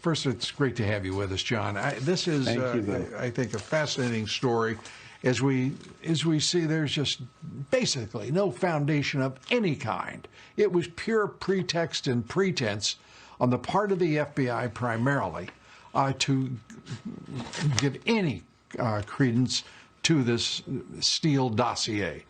First, it's great to have you with us, John. This is, I think, a fascinating story. As we see, there's just basically no foundation of any kind. It was pure pretext and pretense on the part of the FBI primarily to give any credence to this Steele dossier.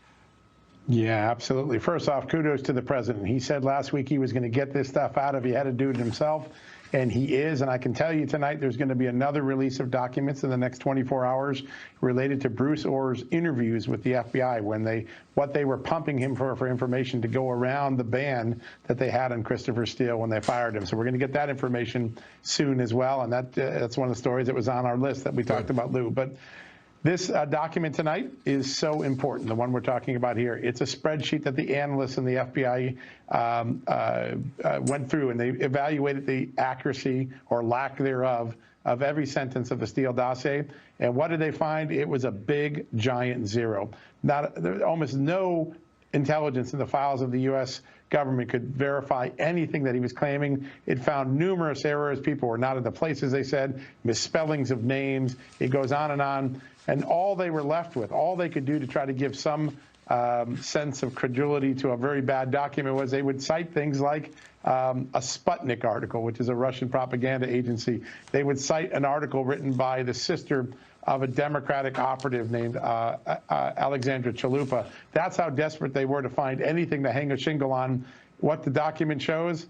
Yeah, absolutely. First off, kudos to the president. He said last week he was going to get this stuff out if he had to do it himself, and he is. And I can tell you tonight there's going to be another release of documents in the next 24 hours related to Bruce Ohr's interviews with the FBI when what they were pumping him for information to go around the ban that they had on Christopher Steele when they fired him. So we're going to get that information soon as well, and that's one of the stories that was on our list that we talked about, Lou. But this document tonight is so important, the one we're talking about here. It's a spreadsheet that the analysts in the FBI went through, and they evaluated the accuracy or lack thereof of every sentence of the Steele dossier. And what did they find? It was a big, giant zero. Almost no intelligence in the files of the U.S. government could verify anything that he was claiming. It found numerous errors. People were not at the places they said, misspellings of names. It goes on. And all they were left with, all they could do to try to give some sense of credulity to a very bad document was they would cite things like a Sputnik article, which is a Russian propaganda agency. They would cite an article written by the sister of a Democratic operative named Alexandra Chalupa. That's how desperate they were to find anything to hang a shingle on. What the document shows,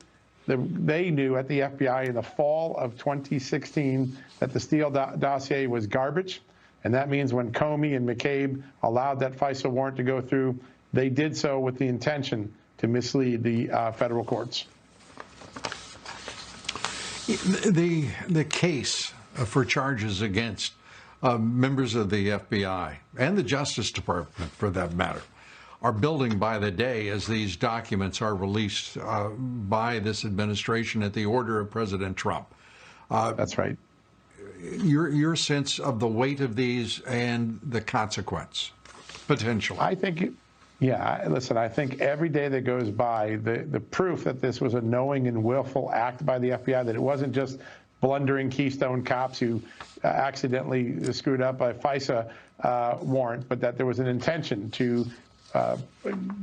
they knew at the FBI in the fall of 2016 that the Steele dossier was garbage. And that means when Comey and McCabe allowed that FISA warrant to go through, they did so with the intention to mislead the federal courts. The case for charges against members of the FBI and the Justice Department, for that matter, are building by the day as these documents are released by this administration at the order of President Trump. That's right. Your sense of the weight of these and the consequence, potentially? I think, listen, I think every day that goes by, the proof that this was a knowing and willful act by the FBI, that it wasn't just blundering Keystone cops who accidentally screwed up a FISA warrant, but that there was an intention to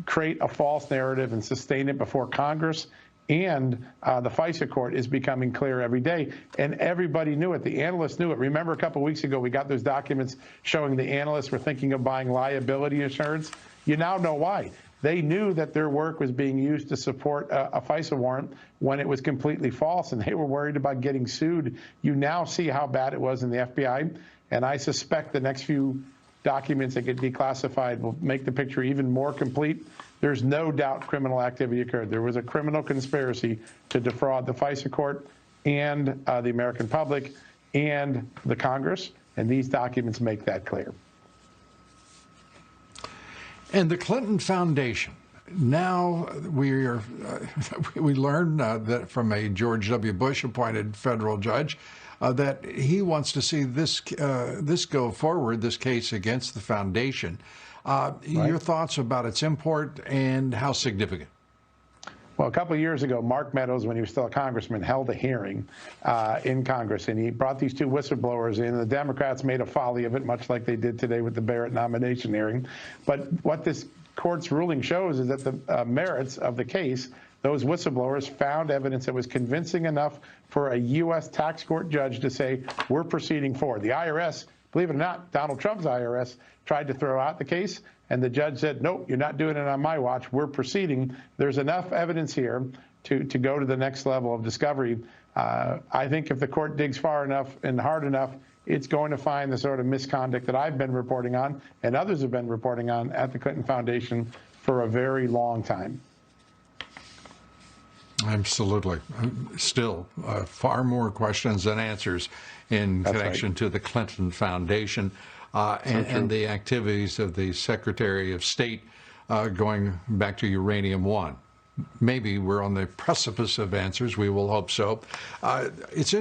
create a false narrative and sustain it before Congress. And the FISA court is becoming clear every day. And everybody knew it. The analysts knew it. Remember a couple of weeks ago, we got those documents showing the analysts were thinking of buying liability insurance. You now know why. They knew that their work was being used to support a FISA warrant when it was completely false, and they were worried about getting sued. You now see how bad it was in the FBI, and I suspect the next few documents that get declassified will make the picture even more complete. There's no doubt criminal activity occurred. There was a criminal conspiracy to defraud the FISA court and the American public and the Congress, and these documents make that clear. And the Clinton Foundation. Now we learn that from a George W. Bush appointed federal judge that he wants to see this go forward, this case against the foundation. Right. Your thoughts about its import and how significant? Well, a couple of years ago, Mark Meadows, when he was still a congressman, held a hearing in Congress, and he brought these two whistleblowers in. The Democrats made a folly of it, much like they did today with the Barrett nomination hearing. But what this court's ruling shows is that the merits of the case, those whistleblowers found evidence that was convincing enough for a U.S. tax court judge to say, we're proceeding forward. The IRS, believe it or not, Donald Trump's IRS tried to throw out the case, and the judge said, nope, you're not doing it on my watch. We're proceeding. There's enough evidence here to go to the next level of discovery. I think if the court digs far enough and hard enough, it's going to find the sort of misconduct that I've been reporting on and others have been reporting on at the Clinton Foundation for a very long time. Absolutely. Still, far more questions than answers in connection to the Clinton Foundation and the activities of the Secretary of State going back to Uranium One. Maybe we're on the precipice of answers. We will hope so. It's interesting.